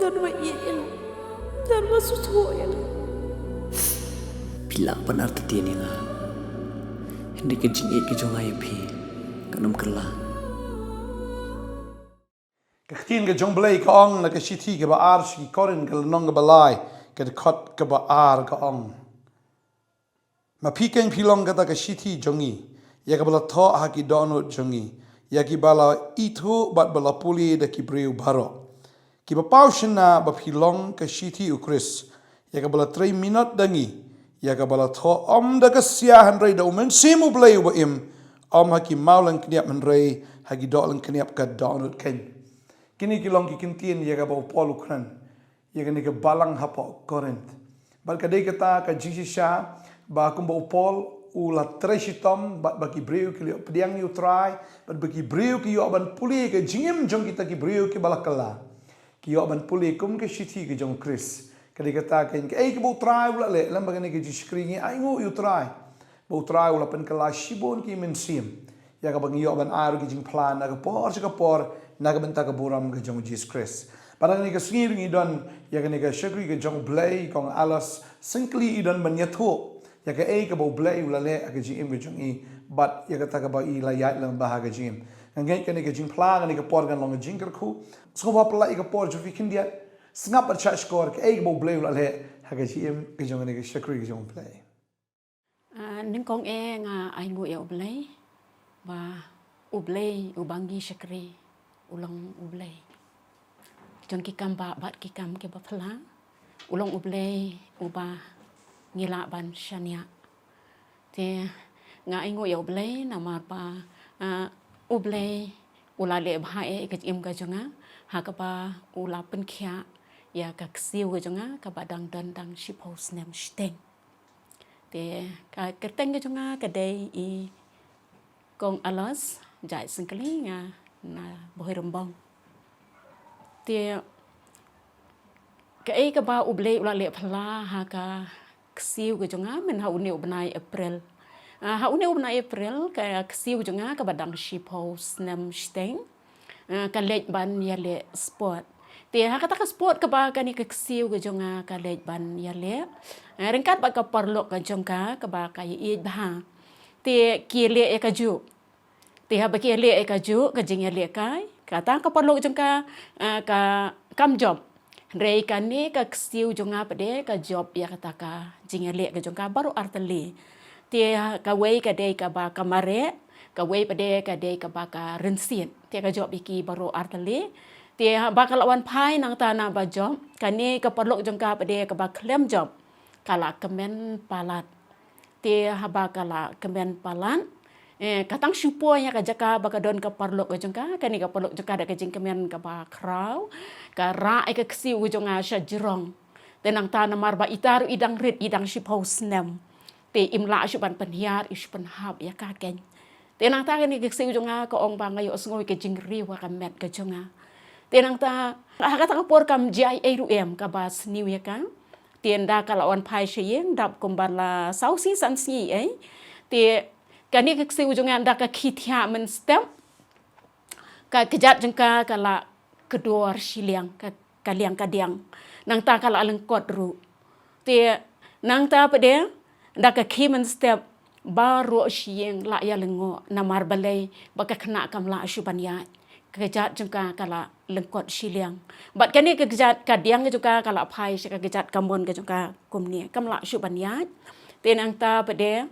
dan main dan masusuyan Pila benar tetian yang hindi kejingit kejongay pi kanum kerla. Kachtin ke jong Blei ka ong na ka shiti ke ba ar shi korin ke nong ke balai ke de kot ke ba ar ka ong. Ma pikeng pilong kata ka shiti jongi ya ka bala tho ha ki donut jongi ya ki bala itu bat bala puli de ki breu baro. Ki ba paushin na ba pilong ka shiti ukris ya ka bala 3 minut dangi ya ka bala tho om da ka siahan rei da umen simu Blei ba im om ha ki maulang kniap man rei ha ki dolang kniap ka donut ken. Kini kilong ki kintien ya ka ba polu kran ya ka ni ka balang hapa korent. Bal ka dei kata ka jisisha ba kumba upol ula treshitom bat bagi breu ki pediang yu try bat bagi breu ki yo ban puli ke jingim jong kita ki breu ki balakala ki yo ban puli kum ke shiti ki jong Chris kadi kata ken ke ki bo try ula le lam bagani ki Shakri ngi ai ngo yu try bo try ula pen kala shibon ki men sim ya ka bagi yo ban ar ki jing plan na ka por na ka benta ka buram ke jong Chris Padang ni ka singir ngi don ya ka ni ka Shakri ke jong Blei kong alas singkli idon banyatho ya ka ka bo Blei ula le ka jing im jong I bat ya ka ta ka ba I la ya lang ba ka jing ngai ka ni ka jing plang ni ka por gan long jing ku so ba pla I ka por jo fikin dia snap at chat score ka bo Blei ula le ha ka jing ka jong ni ka Shakri ka jong Blei ning kong nga ai ngu ya Blei ba Blei ubangi Shakri ulang Blei jong ki Kambah bat ki kam ke ba pla ulang Blei uba ngila ban shania te nga ingo ya Blei na marpa Blei ula le bhae ke im ga jonga ha ka ba ula pen khia ya ka ksiu ga jonga ka ba dang dan dang shipos nem steng te ka kerteng ga jonga ka dei I kong alas jai singkali nga na bohi rembang te ka ba Blei ula le phla ha ka ksiu ke jonga men ha uni ubnai April ha uni ubnai April ka ksiu jonga ka badang shipos nem steng ka lej ban ya le sport te ha kata ka sport ka ba ka ni ka ksiu ke jonga ka lej ban ya le ringkat ba ka perlu ka jonga ka ba ka I ba te ki le ka ju te ha ba ki le ka ju ka jing ya le kai kata ka perlu jonga ka kam job Rei kani ka ksiu jonga pade ka job ya kata ka jingale ka jonga baru arteli te ka wei ka dei ka ba kamare ka wei pade ka dei ka ba ka rensin te ka job iki baru arteli te ba ka lawan pai nang tana ba job kani ka perlu jonga pade ka ba klem job kala kemen palat te ha ba kala kemen palan katang syupo nya ka jaka baka don ka perlu ka jengka kani ka perlu jengka da ka jing kemen ka ba krau ka ra ka ksiu jonga sha jirong tenang ta na marba itaru idang rit idang shipos nem te imla shu ban penhiar ish pen hab ya ka ken tenang ta kani ka ksiu jonga ka ong ba ngayo ngoi ka jing riwa ka met ka jonga tenang ta ka ta por kam jai em ka ba sniu ya ka tienda ka lawan pai shiyeng dap kumbala sausi sansi te kani ka ksiu jonga anda ka khithia men step ka kejat jengka kala kedua Shillong ka kaliang kadiang nang ta kala lengkot ru te nang ta pede nda ka khimen step baru shiyeng la ya lengo na marbalai baka kena kam la shuban ya kejat jengka kala lengkot Shillong bat kani ka kejat kadiang juga kala phai ka kejat kambon ka juga kumni kam la shuban ya te nang ta pede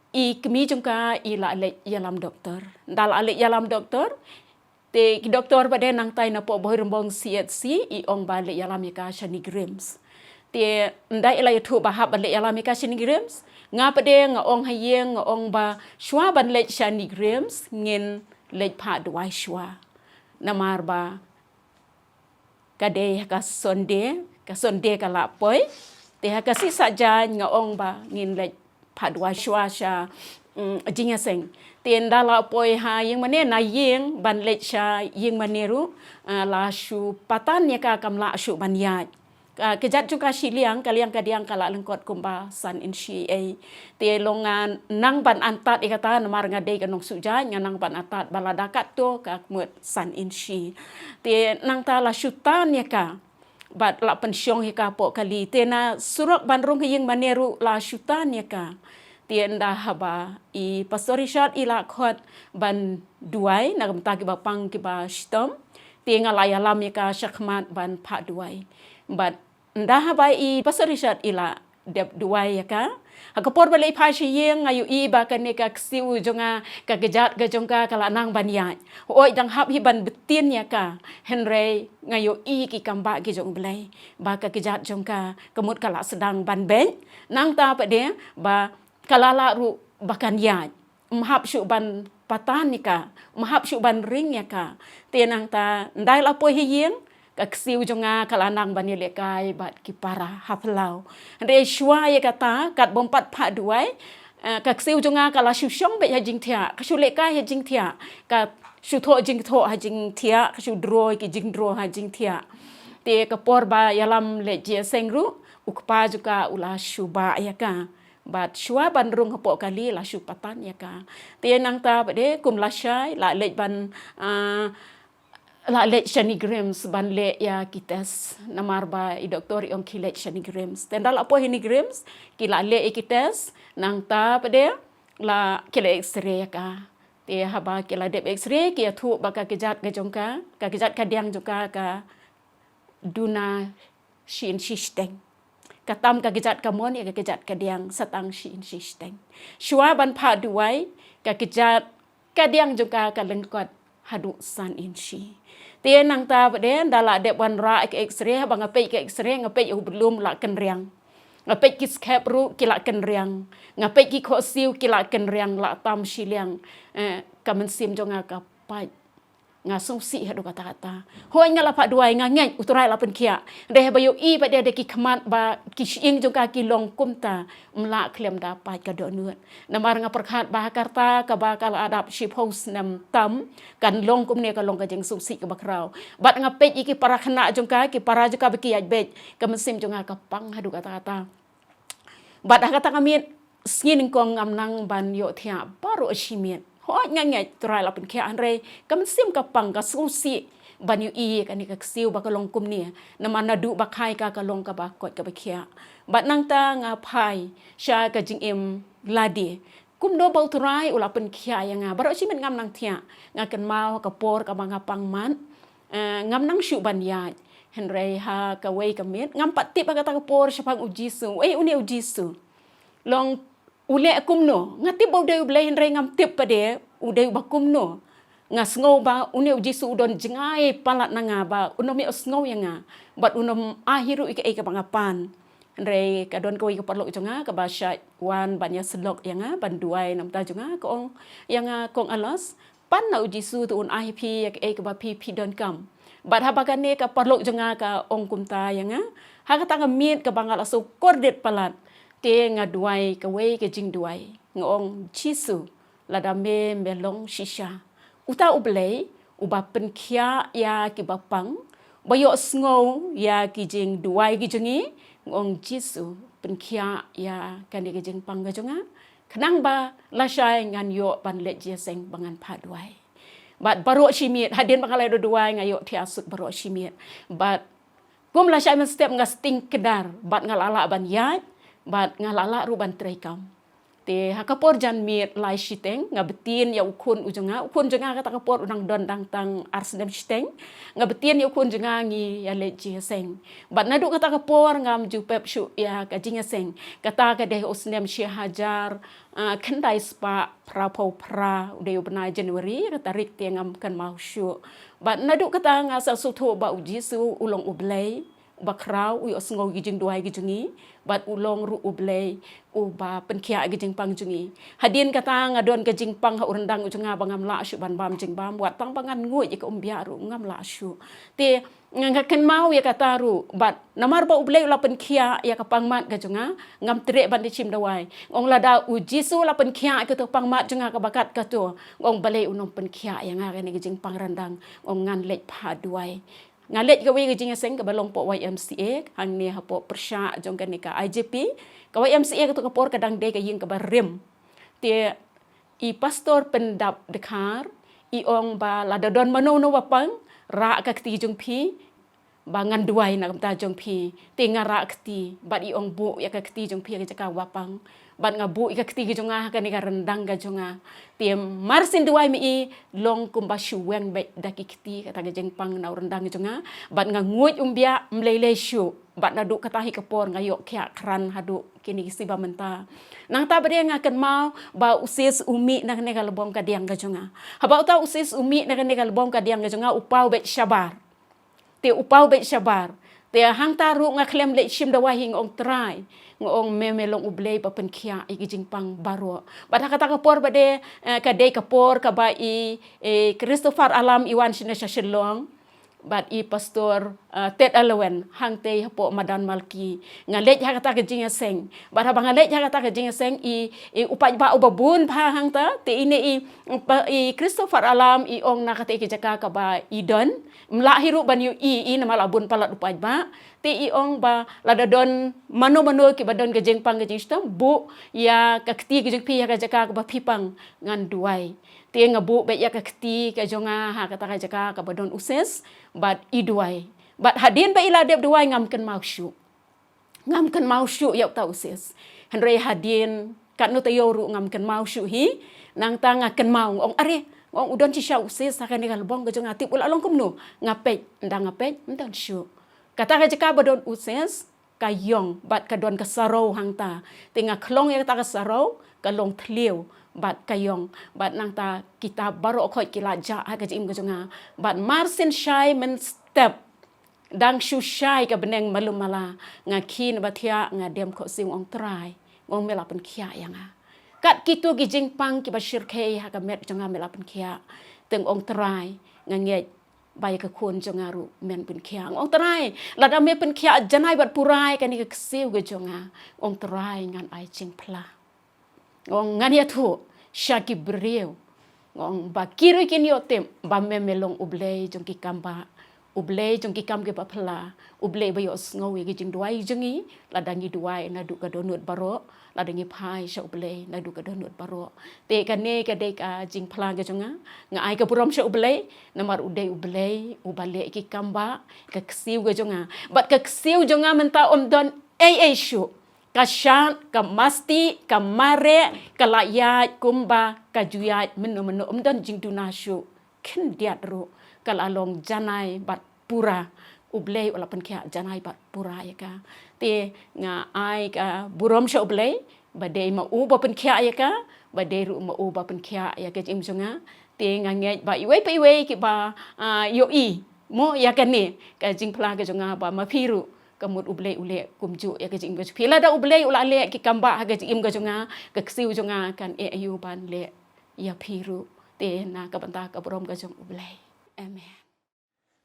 I kemi jengka I la le yalam doktor dal ale yalam doktor te ki doktor pada nang tai na po boh rembong CHC I ong ba le yalam ka Nongkhryiem te ndai ila tu ba ha ba le yalam ka Nongkhryiem nga pada nga ong hayeng nga ong ba shwa ban le Nongkhryiem ngin le pha dwai shwa namar ba kade ka sonde ka la poi te ka si saja nga ong ba ngin le padwa shwa sha jinga seng tienda la poi ha yang mane na yeng ban le sha yeng maneru la shu patan ya ka kam la shu ban ya kejat juga Shillong kaliang kadiang kala lengkot kumba san in shi te longan nang ban antat ikata namar ngade kanong suja nang ban antat baladakat to ka mut san in shi te nang ta la syutan ya ka bat la pensyong hika po kali te na surak bandrung hiyeng maneru la syutan ya ka te nda haba I pastori syat ila khot ban duai na gamta ki bapang ki ba stom te ngalaya lam ya ka syakmat ban pa duai bat ndah bai pastor Richard ila dep duai ya ka hakapor balai phai shiyeng ayu ba kan ne ka siu jonga ka gejat ga jongka kala nang banya oi dang hap hi ban betin ya ka henry ngayu ki Kambah ki jong Blei ba ka gejat jongka kemut kala sedang ban ben nang ta pa de ba kala la ru bakan ya mhap syu ban patan ni ka mhap syu ban ring ya ka te nang ta ndai la po hiyeng kaksiu jonga kalanang bani lekai bat kipara haplau re shwa ye kata kat bompat pha duai kaksiu jonga kala shushong be hajing thia kashu lekai hajing thia ka shutho jing tho hajing thia kashu droi ki jing dro hajing thia te kapor ba yalam le je sengru ukpa juga ula shuba ya ka bat shwa bandrung hapo kali la shu patan ya ka te nang ta bade kum la shai la le ban la le Nongkhryiem ban le ya kites namar ba doktor ong kilet Nongkhryiem tendal apo Nongkhryiem kila le kites nang ta pade la kila x-ray ka te haba kila dep x-ray ki thu ba ka kejat ga jongka ka kejat ka diang jongka ka duna shin sisteng katam ka kejat ka mon ya ka kejat ka diang satang shin sisteng shwa ban pha duai ka kejat ka diang jongka ka lengkot hadu san in shi te nang ta bade dala de ban ra x-ray ba ngape ke x-ray ngape belum la ken riang ngape ki skep ru ki la ken riang ngape ki kho siu ki la ken riang la tam Shillong ka men sim jonga ka pa nga sung si hadu kata hoi ngala pa duai nga ngai uturai la pen kia de ba yo ba de ki khamat ba ki ing jongka ki long kumta mla klem da pa ka do nuat namar nga perkhat ba karta ka ba kal adap ship house nam tam kan long kum ne ka long ka jeng sung si ka bakrau bat nga pe ki para khana jongka ki para jongka ba ki aj bet ka men sim jonga ka pang hadu kata bat kata kami skin kong am nang ban yo thia baru ashimiet ho ngai trai la pen kia anre kam sim ka pang ka susi banyu ka ni ka siu ba ka long kum ni na mana du ba khai ka long ka ba kot ka ba kia bat nang ta nga phai sha ka jing em ladi kum do bau trai ula pen kia ya nga baro chimen ngam nang thia nga kan mau ka por ka ba nga pang man ngam nang shu ban ya henry ha ka wei ka met ngam patip ka ta ka por sha pang uji su uni uji su long ule akumno ngati bau de Blei henry ngam tip pade ude bakumno ngas ngo ba uni uji su don jengai palat nanga ba unomi osngo yanga bat unom ahiru ike ka pangapan henry kadon ko ike parlo jonga ka basha wan banya selok yanga banduai nam ta jonga ko ong yanga kong alas pan na uji su tu un ip ka ba pp don kam bat habagane ka parlo jonga ka ong kumta yanga ha ka tanga miet ka bangal asu kordet palat te nga duai ka wei ka jing duai ngong chisu ladame melong shisha uta Blei uba penkia ya ki bapang bayo sngo ya ki jing duai ki jingi ngong chisu penkia ya kan ki jing pang ga jonga khnang ba la shai ngan yo ban le je seng bangan pha duai bat baro shimiet hadin bangalai do duai ngayo thiasuk baro shimiet bat kum la shai men step nga sting kedar bat ngalala ban ya bat ngalala ru ban traikam te hakapor jan mit lai shiteng ngabetin ya ukun jonga kata kapor unang don dang tang arsdem shiteng ngabetin ya ukun jonga ngi ya leji seng bat nadu kata kapor ngam ju pep shu ya ka jinga seng kata ka de usnem shi hajar kendai spa prapo pra de ubna January kata rik te ngam kan mau shu bat nadu kata ngasa sutho ba uji su ulong Blei bakrau u osngo gijing duai gijungi bat ulong ru Blei uba penkia gijing pang jungi hadin kata ngadon ke jingpang ha urendang ujunga bangam la shu ban bam jing bam wat pang bangan ngui ka umbia ru ngam la shu te ngaken mau ya kata ru bat namar ba Blei la penkia ya ka pangmat ga junga ngam trek ban di chim dawai ong lada uji su la penkia ka to pangmat junga ka bakat ka to ong Blei unom penkia ya nga ni gijing pang rendang ong ngan lek pha duai ngalet ka we jing seng ka balong po YMCA hang ni ha po persya jong ka ni ka IGP ka YMCA ka to ka por kadang de ka ying ka barem te i pastor pendap dekar i ong ba ladadon mano no wapang ra ka kti jong pi bangan duai na kamta jong pi te ngara kti bat i ong bu ya ka kti jong pi ka jaka wapang bat nga bu ka kti jong ka ni ka rendang ka jonga te marsin duai mi i long kumba shuweng be daki kti kata ka jeng pang na rendang jonga bat nga nguj umbia mlele shu bat na du kata hi kapor nga yok kya kran hadu kini si ba menta nang ta bade nga kan mau ba usis umi na ne kalbom ka diang ka jonga haba uta usis umi na ne kalbom ka diang ka jonga upau be shabar te upau be shabar te hang taru nga klem le shim da wahing ong try ngong memelong ublei pa penkia i jingpang baro bada kata kapor bade ka de kapor ka ba i Christopher Alam Iwan Sinesha Shillong bat i pastor Ted Alawen hang te hapo madan malki ngalet ha kata ka jinga seng bada bang ngalet ha kata ka jinga seng i upai ba ubabun pa hang ta te ini i Christopher Alam i ong na kata ki jaka ka ba idon mla hiru ban yu i na malabun palat upai ba te i ong ba ladadon mano ki badon ka jengpang ka jingsta bu ya ka kti ki jengpi ya ka jaka ka ba pipang ngan duai te ngabu be ya ka kti ka jonga ha kata ka jaka ka badon uses bat i duai bat hadin ba ila dep duai ngamken mausyu ya ta uses henre hadin kat no tayoru ngamken mausyu hi nang ta ngaken mau ong are ong udon ci sha uses sa ka ni kalbong ka jonga tip ula long kumno ngapej ndang ngapej ndang syu kata ka jaka badon uses kayong bat kadon ka sarau hang ta tinga klong ya ta ka sarau kalong tliu bat kayong bat nang ta kita baro khoi kila ja ha ka jim ka jonga bat marsin shai men step dang shu shai ka beneng malumala nga kin bathia nga dem kho sing ong try ngong mela pen khia yanga kat kitu ki jingpang ki bashir khe ha ka met jonga mela pen khia teng ong try nga nge bai ka khon jongaru men pen khia ong try lada me pen khia janai bat purai ka ni ka siu ga jonga ong try ngan ai ching pla ong ngan ya thu Shakri breu ngong ba kiru kin yotem ba memelong ublei jong ki kamba ublei jong ki kam ke papla ublei ba yo sngowi ki jing duai jengi ladangi duai na du ka donut baro ladangi pai sha ublei na du ka donut baro te ka ne ka de ka jing pla ke jonga nga ai ka purom sha ublei namar udei ublei ubale ki kamba ka ksiu ke jonga bat ka ksiu jonga menta om don ai shu kasyan, kamasti, kamare, kalayat, kumba, kajuyat, menu dan jing tunasyu, kendiat ru, kalalong janai bat pura, ublei walaupun kia janai bat pura ya ka, te nga ai ka burom sya ublei, badai ma u bapen kia ya ka, badai ru ma u bapen kia ya ka jim sunga, te nga ngai ba iwe pa iwe ki ba yo i, mo ya ka ni, ka jing pla ka sunga ba ma piru. Kamut ublei ule kumju ya ke jing ga pila da ublei ula le ki kamba ga jing ga jonga ga ksiu jonga kan e ayu ban le ya piru te na ka banta ka brom ga jong ublei amen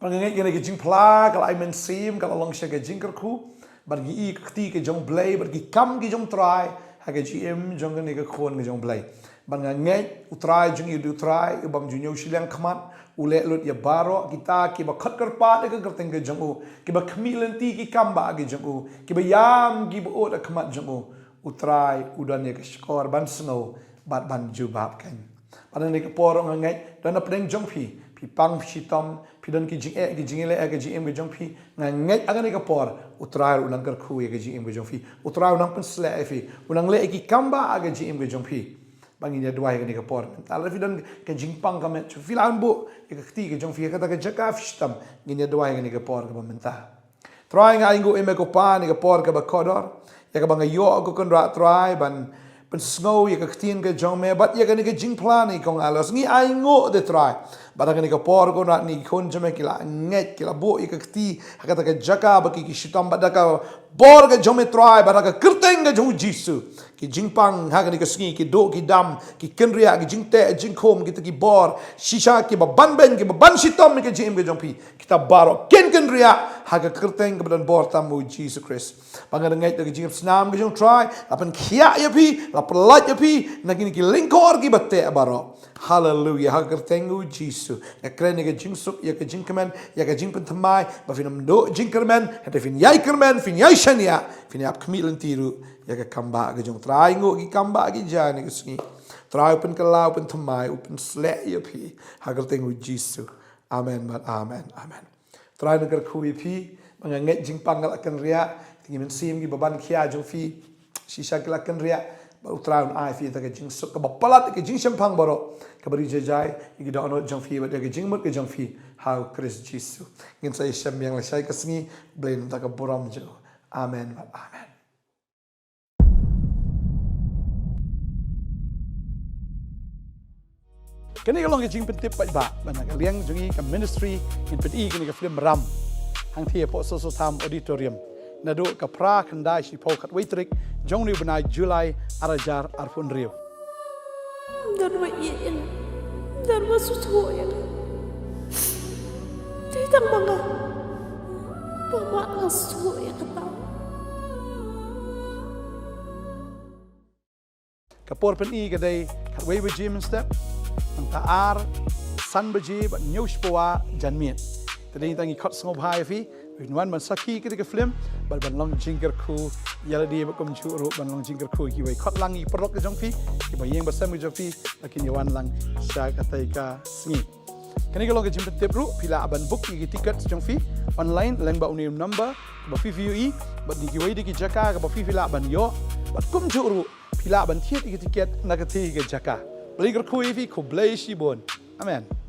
Pangangai gina ke jing pla kala ai men sim kala long sha ga jing ku bar gi i kti ke jong blei bar gi kam gi jong try ha ga gm jong ga ne ga khon ga jong blei bangangai utrai jong i du try bam junyo Shillong khamat ule lut ya baro kita ki ba khat kar pa de ka teng ge jong ki ba khmilen ti ki kamba ge jong ki ba yam gi bo da khmat jong utrai udan ye ka skor ban snow bat ban ju bab kan pan ne ka por ngai dan na pdeng jong pi pang shitom pi dan ki jing le ge jing ge jong pi ngai aga ne ka por utrai ulang kar khu ye ge jing ge jong pi utrai ulang pen sle fi ulang le ki kamba aga jing ge jong pi bangin ya dua ni ka por tal fi dan ka jingpang ka met filan bu ka kti ka jong fi ka ta ka jaka fishtam ngin ya dua ni ka por ka menta trying ai go eme ko pa ni ka por ka ba kodor ya ka bang yo ko kon ra try ban pen snow ya ka ktin ka jong me bat ya ka ni ka jingplan ni kong alos ngi ai ngo de try bat ka ni ka por ko ra ni kon jame kila nget kila bu ya ka kti ka ta ka jaka ba ki shitam ba da ka bor ga jome try ba ka kirteng ga jong jisu ki jingpang ha ni ka sngi ki do ki dam ki kenria ki jingte jingkhom ki ki bor shisha ki ba ban ben ki ba ban shitom ki jim ki jompi kita baro ken kenria haga kerteng ke badan bor tamu Jesus Christ pangarangai to ke jing snam ke jong try lapan khia ya pi lapelat ya pi nagini ki lingkor ki batte baro hallelujah haga kerteng Jesus ya kren ke jing sup ya ke jing kemen ya ke jing pentmai ba finam do jing kermen hete fin yai kermen fin yai shania fin ap kemilen tiru ya ke Kambah ke jong try ngo ki Kambah ki jani ke singi try open ke lau open tmai open slek ya pi haga kerteng Jesus amen amen amen try negar kui pi manganget jing pangal akan ria tinggi mensim gi baban kia jong fi sisa kala akan ria ba utraun ai fi ta ke jing suk ba palat ke jing sempang baro ke bari jajai gi da ono jong fi ba ke jing mut ke jong fi how Christ Jesus ngin sai syam yang la sai kasngi blain ta ka boram jo amen amen. Kini kalau ngejing pentip ba mana kalian jungi ke ministry in peti kini ke film ram hang thia po so tham auditorium nado ka pra khandai si po kat waitrik jong ni banai Julai arajar arfun rio dan wa yin dan wa susu yin tidak manga pama asu ya kata kapor pen i kadai kat wei bejim step ang taar san beji ba news poa janmiet tadi tangi khot sngop hai fi wan man saki ke film ban long jingger khu yala di ba kom chu ro ban long jingger khu ki wei khot lang i prok ke jong fi ki ba yeng ba sam jong fi lakin yawan lang sha katai ka sngi kani ke long ke jim tip ru pila aban book ki ticket jong fi online lang ba unim number ba fi view ba di ki wei di ki jaka ba fi pila ban yo ba kom chu ru pila ban thiet ki ticket na ka thi ke jaka Blei kui fi ko Blei si bon. Amen.